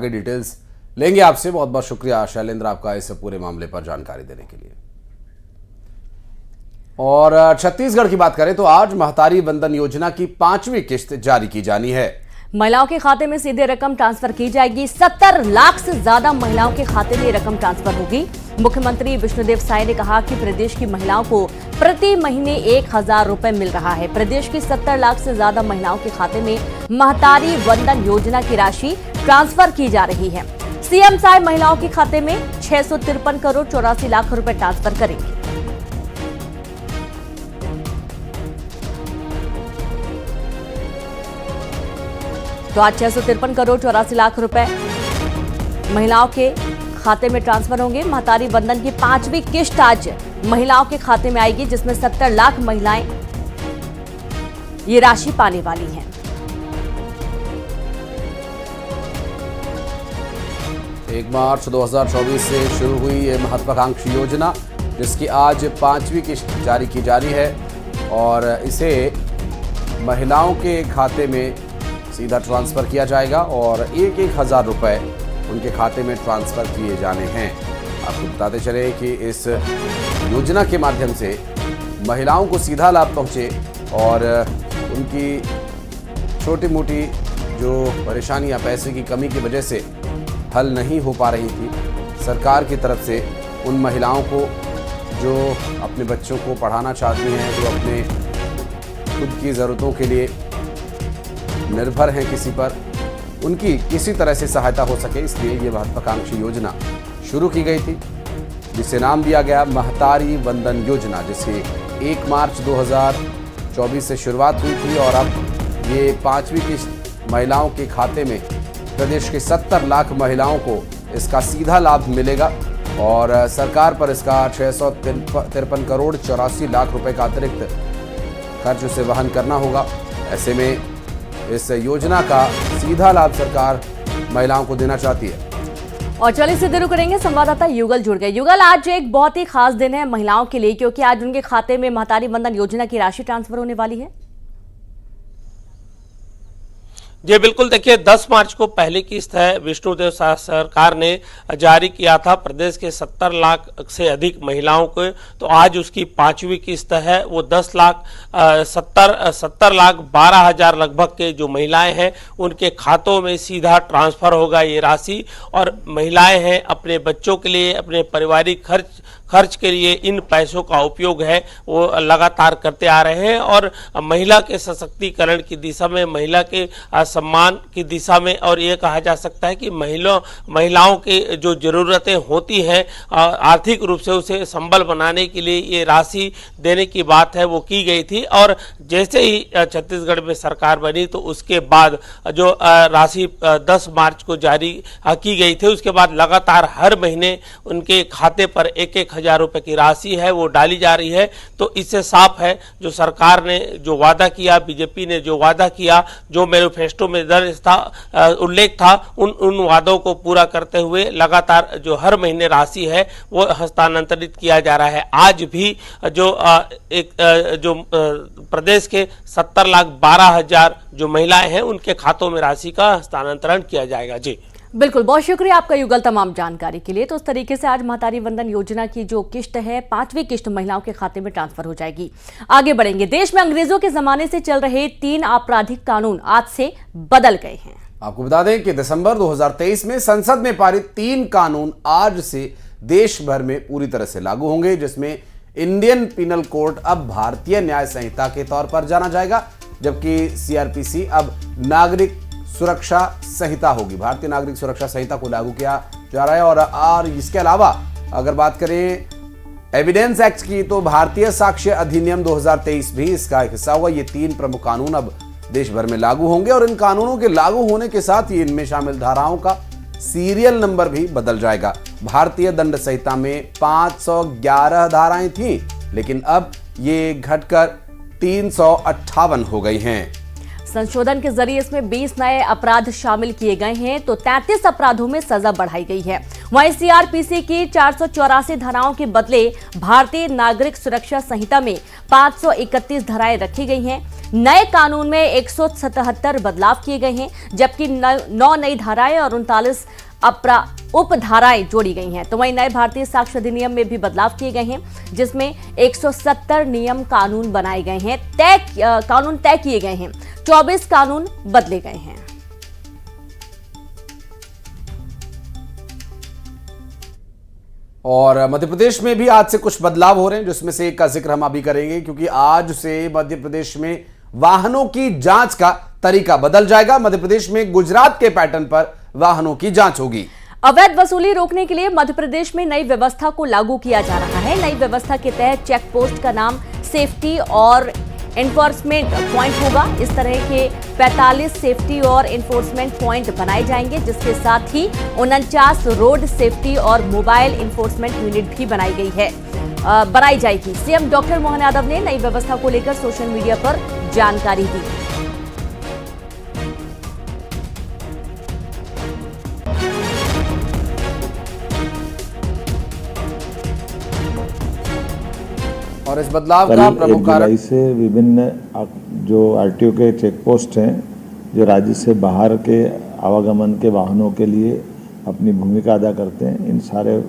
आगे डिटेल्स लेंगे आपसे। बहुत बहुत शुक्रिया शैलेंद्र आपका इस पूरे मामले पर जानकारी देने के लिए। और छत्तीसगढ़ की बात करें तो आज महतारी वंदन योजना की 5वीं किस्त जारी की जानी है। महिलाओं के खाते में सीधे रकम ट्रांसफर की जाएगी। 70 लाख से ज्यादा महिलाओं के खाते में रकम ट्रांसफर होगी। मुख्यमंत्री विष्णुदेव साय ने कहा कि प्रदेश की महिलाओं को प्रति महीने 1000 रुपए मिल रहा है। प्रदेश की 70 लाख से ज्यादा महिलाओं के खाते में महतारी वंदन योजना की राशि ट्रांसफर की जा रही है। सीएम साय महिलाओं के खाते में 653 करोड़ 84 लाख रुपए ट्रांसफर करेंगे। तो आज 653 करोड़ 84 लाख रुपए महिलाओं के खाते में ट्रांसफर होंगे। महतारी वंदन की 5वीं किस्त आज महिलाओं के खाते में आएगी, जिसमें 70 लाख महिलाएं ये राशि पाने वाली हैं। एक मार्च 2024 से शुरू हुई ये महत्वाकांक्षी योजना, जिसकी आज 5वीं किस्त जारी की जा रही है और इसे महिलाओं के खाते में सीधा ट्रांसफर किया जाएगा और 1000 रुपए उनके खाते में ट्रांसफर किए जाने हैं। आपको बताते चले कि इस योजना के माध्यम से महिलाओं को सीधा लाभ पहुंचे और उनकी छोटी मोटी जो परेशानियां पैसे की कमी की वजह से हल नहीं हो पा रही थी, सरकार की तरफ से उन महिलाओं को जो अपने बच्चों को पढ़ाना चाहती हैं, जो अपने खुद की ज़रूरतों के लिए निर्भर हैं किसी पर, उनकी किसी तरह से सहायता हो सके, इसलिए ये महत्वाकांक्षी योजना शुरू की गई थी, जिसे नाम दिया गया महतारी वंदन योजना, जिसकी 1 मार्च 2024 से शुरुआत हुई थी और अब ये 5वीं किस्त महिलाओं के खाते में प्रदेश के 70 लाख महिलाओं को इसका सीधा लाभ मिलेगा और सरकार पर इसका 653 करोड़ 84 लाख रुपए का अतिरिक्त खर्च उसे वहन करना होगा। ऐसे में इस योजना का सीधा लाभ सरकार महिलाओं को देना चाहती है। और चलिए सीधे रुक करेंगे, संवाददाता युगल जुड़ गए। युगल, आज एक बहुत ही खास दिन है महिलाओं के लिए, क्योंकि आज उनके खाते में महतारी वंदन योजना की राशि ट्रांसफर होने वाली है। जी बिल्कुल, देखिए 10 मार्च को पहली किस्त है विष्णुदेव सरकार ने जारी किया था प्रदेश के 70 लाख से अधिक महिलाओं को, तो आज उसकी 5वीं किस्त है। वो 70 लाख 12 हजार लगभग के जो महिलाएं हैं उनके खातों में सीधा ट्रांसफर होगा ये राशि। और महिलाएं हैं अपने बच्चों के लिए, अपने पारिवारिक खर्च के लिए इन पैसों का उपयोग है वो लगातार करते आ रहे हैं और महिला के सशक्तिकरण की दिशा में, महिला के सम्मान की दिशा में, और ये कहा जा सकता है कि महिलाओं के जो ज़रूरतें होती हैं आर्थिक रूप से उसे संबल बनाने के लिए ये राशि देने की बात है वो की गई थी। और जैसे ही छत्तीसगढ़ में सरकार बनी तो उसके बाद जो राशि 10 मार्च को जारी की गई थी, उसके बाद लगातार हर महीने उनके खाते पर 1000 रुपए की राशि है वो डाली जा रही है। तो इससे साफ है जो सरकार ने जो वादा किया, बीजेपी ने जो वादा किया, जो मैनिफेस्टो में दर्ज था, उल्लेख था, उन वादों को पूरा करते हुए लगातार जो हर महीने राशि है वो हस्तांतरित किया जा रहा है। आज भी जो प्रदेश के 70 लाख 12 हजार जो महिलाएं हैं उनके खातों में राशि का हस्तांतरण किया जाएगा। जी बिल्कुल, बहुत शुक्रिया आपका युगल तमाम जानकारी के लिए। तो इस तरीके से आज महतारी वंदन योजना की जो किस्त है 5वीं किस्त महिलाओं के खाते में ट्रांसफर हो जाएगी। आगे बढ़ेंगे। देश में अंग्रेजों के जमाने से चल रहे 3 आपराधिक कानून आज से बदल गए हैं। आपको बता दें कि दिसंबर 2023 में संसद में पारित 3 कानून आज से देश भर में पूरी तरह से लागू होंगे, जिसमें इंडियन पिनल कोड अब भारतीय न्याय संहिता के तौर पर जाना जाएगा, जबकि सीआरपीसी अब नागरिक सुरक्षा संहिता होगी। भारतीय नागरिक सुरक्षा संहिता को लागू किया जा रहा है। और इसके अलावा अगर बात करें एविडेंस एक्ट की, तो भारतीय साक्ष्य अधिनियम 2023 भी इसका एक हिस्सा होगा। ये 3 प्रमुख कानून अब देश भर में लागू होंगे और इन कानूनों के लागू होने के साथ ही इनमें शामिल धाराओं का सीरियल नंबर भी बदल जाएगा। भारतीय दंड संहिता में 511 धाराएं थीं, लेकिन अब ये घटकर 358 हो गई हैं। संशोधन के जरिए इसमें 20 नए अपराध शामिल किए गए हैं, तो 33 अपराधों में सजा बढ़ाई गई है। वहीं सीआरपीसी की 484 धाराओं के बदले भारतीय नागरिक सुरक्षा संहिता में 531 धाराएं रखी गई हैं। नए कानून में 177 बदलाव किए गए हैं, जबकि 9 नई धाराएं और 39 उपधाराएं जोड़ी गई हैं। तो वहीं नए भारतीय साक्ष्य अधिनियम में भी बदलाव किए गए हैं, जिसमें 170 नियम कानून बनाए गए हैं, कानून तय किए गए हैं, 24 कानून बदले गए हैं। और मध्य प्रदेश में भी आज से कुछ बदलाव हो रहे हैं, जिसमें से एक का जिक्र हम अभी करेंगे, क्योंकि आज से मध्य प्रदेश में वाहनों की जांच का तरीका बदल जाएगा। मध्य प्रदेश में गुजरात के पैटर्न पर वाहनों की जांच होगी। अवैध वसूली रोकने के लिए मध्य प्रदेश में नई व्यवस्था को लागू किया जा रहा है। नई व्यवस्था के तहत चेक पोस्ट का नाम सेफ्टी और एनफोर्समेंट पॉइंट होगा। इस तरह के 45 सेफ्टी और एनफोर्समेंट पॉइंट बनाए जाएंगे, जिसके साथ ही 49 रोड सेफ्टी और मोबाइल एनफोर्समेंट यूनिट भी बनाई जाएगी। सीएम डॉक्टर मोहन यादव ने नई व्यवस्था को लेकर सोशल मीडिया पर जानकारी दी। और इस बदलाव का प्रमुख कारण से विभिन्न जो आरटीओ के चेक पोस्ट हैं, जो राज्य से बाहर के आवागमन के वाहनों के लिए अपनी भूमिका अदा करते हैं, इन सारे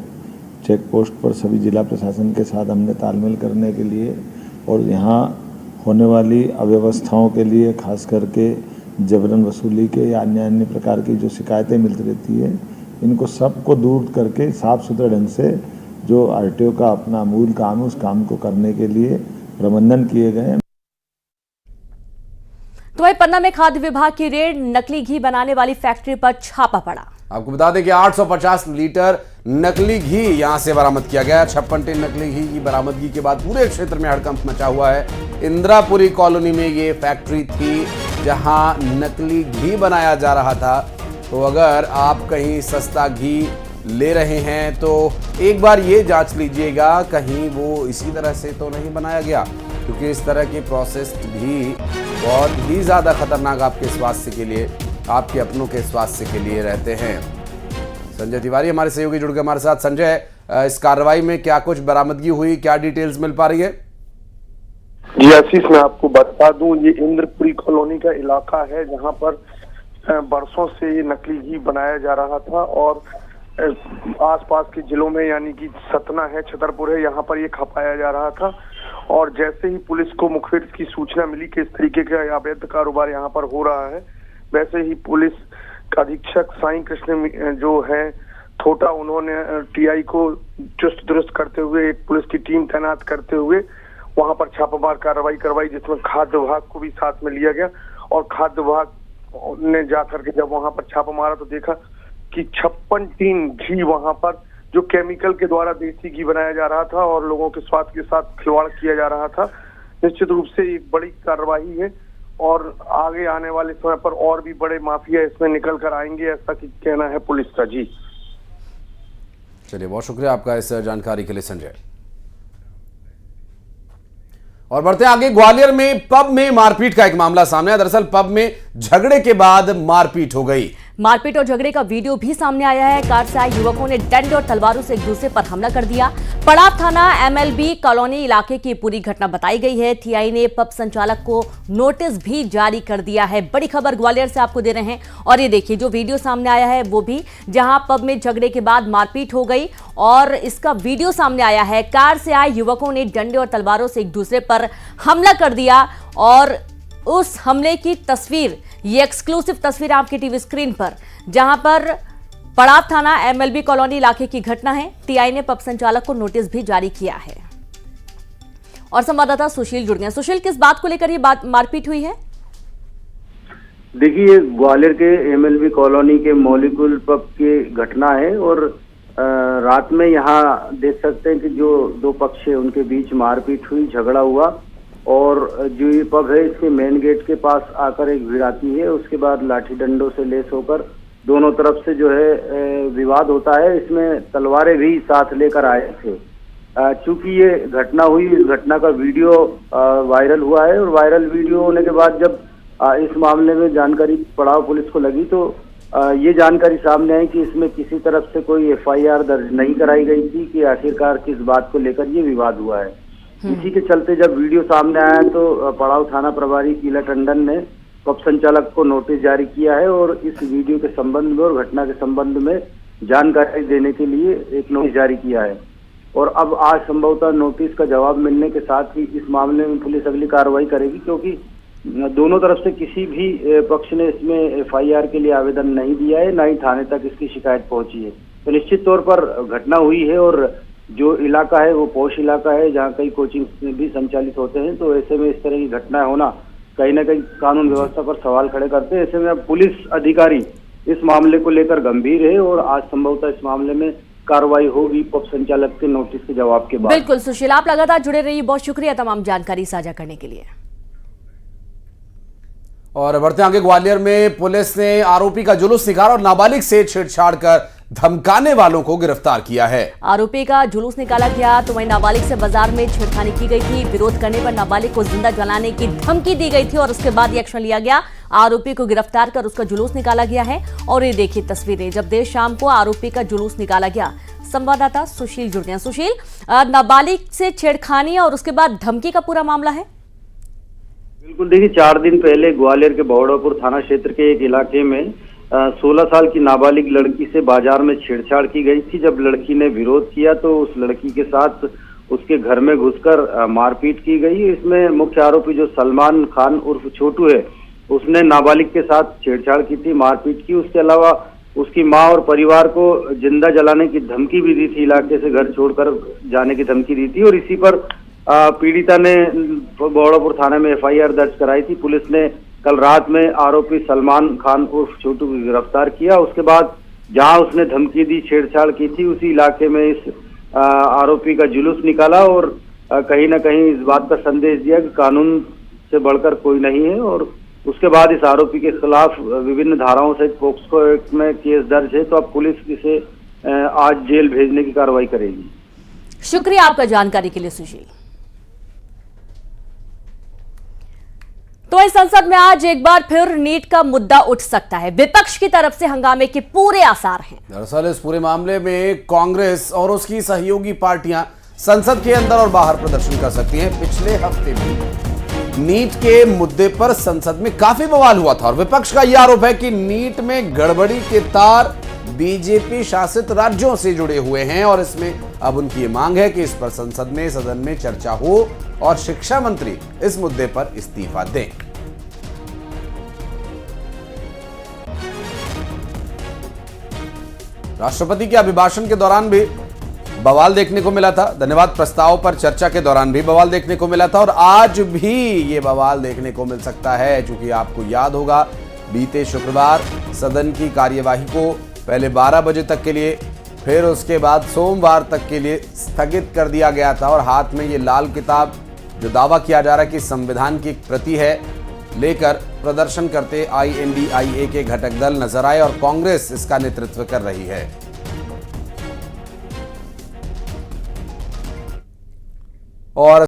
चेक पोस्ट पर सभी जिला प्रशासन के साथ हमने तालमेल करने के लिए और यहाँ होने वाली अव्यवस्थाओं के लिए, खास करके जबरन वसूली के या अन्य प्रकार की जो शिकायतें मिलती रहती है, इनको सबको दूर करके साफ सुथरे ढंग से जो आरटीओ का अपना मूल काम है, उस काम को करने के लिए प्रबंधन किए गए हैं। तो वहीं पन्ना में खाद्य विभाग की रेड, नकली घी बनाने वाली फैक्ट्री पर छापा पड़ा। आपको बता दें कि 850 लीटर नकली घी यहां से बरामद किया गया। 56 टन नकली घी की बरामदगी के बाद पूरे क्षेत्र में हड़कंप मचा हुआ है। इंदिरापुरी कॉलोनी में ये फैक्ट्री थी, जहां नकली घी बनाया जा रहा था। तो अगर आप कहीं सस्ता घी ले रहे हैं तो एक बार ये जांच लीजिएगा कहीं वो इसी तरह से तो नहीं बनाया गया, क्योंकि इस तरह की प्रोसेस्ड घी बहुत ही ज़्यादा खतरनाक आपके स्वास्थ्य के लिए, आपके अपनों के स्वास्थ्य के लिए रहते हैं। संजय तिवारी हमारे सहयोगी जुड़ गए हमारे साथ। संजय, इस कार्रवाई में क्या कुछ बरामदगी हुई, क्या डिटेल्स मिल पा रही है? जी आशीष, मैं आपको बता दूं, ये इंद्रपुरी कॉलोनी का इलाका है, जहां पर बरसों से ये नकली घी बनाया जा रहा था और आसपास के जिलों में, यानी कि सतना है, छतरपुर है, यहाँ पर ये खपाया जा रहा था। और जैसे ही पुलिस को मुखबिर की सूचना मिली कि इस तरीके का अवैध कारोबार यहाँ पर हो रहा है, वैसे ही पुलिस अधीक्षक साईं कृष्ण जो है थोटा, उन्होंने टीआई को चुस्त दुरुस्त करते हुए एक पुलिस की टीम तैनात करते हुए वहां पर छापामार कार्रवाई करवाई, जिसमें खाद्य विभाग को भी साथ में लिया गया। और खाद्य विभाग ने जाकर के जब वहां पर छापा मारा तो देखा कि 56 टन घी वहां पर जो केमिकल के द्वारा देसी घी बनाया जा रहा था और लोगों के स्वास्थ्य के साथ खिलवाड़ किया जा रहा था। निश्चित रूप से एक बड़ी कार्रवाई है और आगे आने वाले समय पर और भी बड़े माफिया इसमें निकल कर आएंगे, ऐसा कि कहना है पुलिस का। जी चलिए, बहुत शुक्रिया आपका इस जानकारी के लिए संजय। और बढ़ते आगे, ग्वालियर में पब में मारपीट का एक मामला सामने आया। दरअसल पब में झगड़े के बाद मारपीट हो गई। मारपीट और झगड़े का वीडियो भी सामने आया है। कार से आए युवकों ने डंडे और तलवारों से एक दूसरे पर हमला कर दिया। पड़ाव थाना एमएलबी कॉलोनी इलाके की पूरी घटना बताई गई है। टीआई ने पब संचालक को नोटिस भी जारी कर दिया है। बड़ी खबर ग्वालियर से आपको दे रहे हैं और ये देखिए जो वीडियो सामने आया है वो भी, जहां पब में झगड़े के बाद मारपीट हो गई और इसका वीडियो सामने आया है। कार से आए युवकों ने डंडे और तलवारों से एक दूसरे पर हमला कर दिया और उस हमले की तस्वीर, ये एक्सक्लूसिव तस्वीर आपकी टीवी स्क्रीन पर, जहां पर पड़ाव थाना एमएलबी कॉलोनी इलाके की घटना है। टीआई ने पब संचालक को नोटिस भी जारी किया है। और संवाददाता सुशील जुड़ गए। सुशील, किस बात को लेकर ये मारपीट हुई है? देखिए, ग्वालियर के एमएलबी कॉलोनी के मौलिकुल पब की घटना है और रात में यहाँ देख सकते हैं कि जो दो पक्ष है उनके बीच मारपीट हुई, झगड़ा हुआ और जो ये पब है इसके मेन गेट के पास आकर एक भीड़ आती है। उसके बाद लाठी डंडों से लेस होकर दोनों तरफ से जो है विवाद होता है। इसमें तलवारें भी साथ लेकर आए थे। चूंकि ये घटना हुई, इस घटना का वीडियो वायरल हुआ है और वायरल वीडियो होने के बाद जब इस मामले में जानकारी पड़ाव पुलिस को लगी तो ये जानकारी सामने आई कि इसमें किसी तरफ से कोई FIR दर्ज नहीं कराई गई थी कि आखिरकार किस बात को लेकर ये विवाद हुआ है। इसी के चलते जब वीडियो सामने आया तो पड़ाव थाना प्रभारी कीला टंडन ने पब संचालक को नोटिस जारी किया है और इस वीडियो के संबंध में और घटना के संबंध में जानकारी देने के लिए एक नोटिस जारी किया है। और अब आज संभवतः नोटिस का जवाब मिलने के साथ ही इस मामले में पुलिस अगली कार्रवाई करेगी, क्योंकि दोनों तरफ से किसी भी पक्ष ने इसमें FIR के लिए आवेदन नहीं दिया है, ना ही थाने तक इसकी शिकायत पहुंची है। तो निश्चित तौर पर घटना हुई है और जो इलाका है वो पौष इलाका है जहाँ कई कोचिंग भी संचालित होते हैं। तो ऐसे में इस तरह की घटना होना कहीं ना कहीं कानून व्यवस्था पर सवाल खड़े करते हैं। ऐसे में अब पुलिस अधिकारी इस मामले को लेकर गंभीर है और आज संभवतः इस मामले में कार्रवाई होगी पब संचालक के नोटिस के जवाब के बाद। बिल्कुल सुशील, आप लगातार जुड़े रहिए, बहुत शुक्रिया तमाम जानकारी साझा करने के लिए। और बढ़ते आगे, ग्वालियर में पुलिस ने आरोपी का जुलूस निकाला और नाबालिग से छेड़छाड़ कर धमकाने वालों को गिरफ्तार किया है। आरोपी का जुलूस निकाला गया तो वहीं नाबालिग से बाजार में छेड़खानी की गई थी। विरोध करने पर नाबालिग को जिंदा जलाने की धमकी दी गई थी और उसके बाद ये एक्शन लिया गया। आरोपी को गिरफ्तार कर उसका जुलूस निकाला गया है और ये देखिए तस्वीरें, जब देर शाम को आरोपी का जुलूस निकाला गया। संवाददाता सुशील जुड़ गए। सुशील, नाबालिग से छेड़खानी और उसके बाद धमकी का पूरा मामला है। बिल्कुल, देखिए 4 दिन पहले ग्वालियर के बहोड़ापुर थाना क्षेत्र के एक इलाके में 16 साल की नाबालिग लड़की से बाजार में छेड़छाड़ की गई थी। जब लड़की ने विरोध किया तो उस लड़की के साथ उसके घर में घुसकर मारपीट की गई। इसमें मुख्य आरोपी जो सलमान खान उर्फ छोटू है, उसने नाबालिग के साथ छेड़छाड़ की थी, मारपीट की। उसके अलावा उसकी मां और परिवार को जिंदा जलाने की धमकी भी दी थी, इलाके से घर छोड़कर जाने की धमकी दी थी। और इसी पर पीड़िता ने बहोड़ापुर थाने में FIR दर्ज कराई थी। पुलिस ने कल रात में आरोपी सलमान खान उर्फ छोटू को गिरफ्तार किया। उसके बाद जहां उसने धमकी दी, छेड़छाड़ की थी, उसी इलाके में इस आरोपी का जुलूस निकाला और कहीं ना कहीं इस बात का संदेश दिया कि कानून से बढ़कर कोई नहीं है। और उसके बाद इस आरोपी के खिलाफ विभिन्न धाराओं से पोक्सो एक्ट में केस दर्ज है। तो अब पुलिस इसे आज जेल भेजने की कार्रवाई करेगी। शुक्रिया आपका जानकारी के लिए सुशील। तो इस संसद में आज एक बार फिर नीट का मुद्दा उठ सकता है। विपक्ष की तरफ से हंगामे के पूरे आसार हैं। दरअसल इस पूरे मामले में कांग्रेस और उसकी सहयोगी पार्टियां संसद के अंदर और बाहर प्रदर्शन कर सकती हैं। पिछले हफ्ते भी नीट के मुद्दे पर संसद में काफी बवाल हुआ था और विपक्ष का यह आरोप है कि नीट में गड़बड़ी के तार बीजेपी शासित राज्यों से जुड़े हुए हैं और इसमें अब उनकी मांग है कि इस पर संसद में सदन में चर्चा हो और शिक्षा मंत्री इस मुद्दे पर इस्तीफा दें। राष्ट्रपति के अभिभाषण के दौरान भी बवाल देखने को मिला था। धन्यवाद प्रस्ताव पर चर्चा के दौरान भी बवाल देखने को मिला था और आज भी ये बवाल देखने को मिल सकता है। चूंकि आपको याद होगा, बीते शुक्रवार सदन की कार्यवाही को पहले 12 बजे तक के लिए, फिर उसके बाद सोमवार तक के लिए स्थगित कर दिया गया था और हाथ में ये लाल किताब, जो दावा किया जा रहा है कि संविधान की एक प्रति है, लेकर प्रदर्शन करते INDIA के घटक दल नजर आए और कांग्रेस इसका नेतृत्व कर रही है। और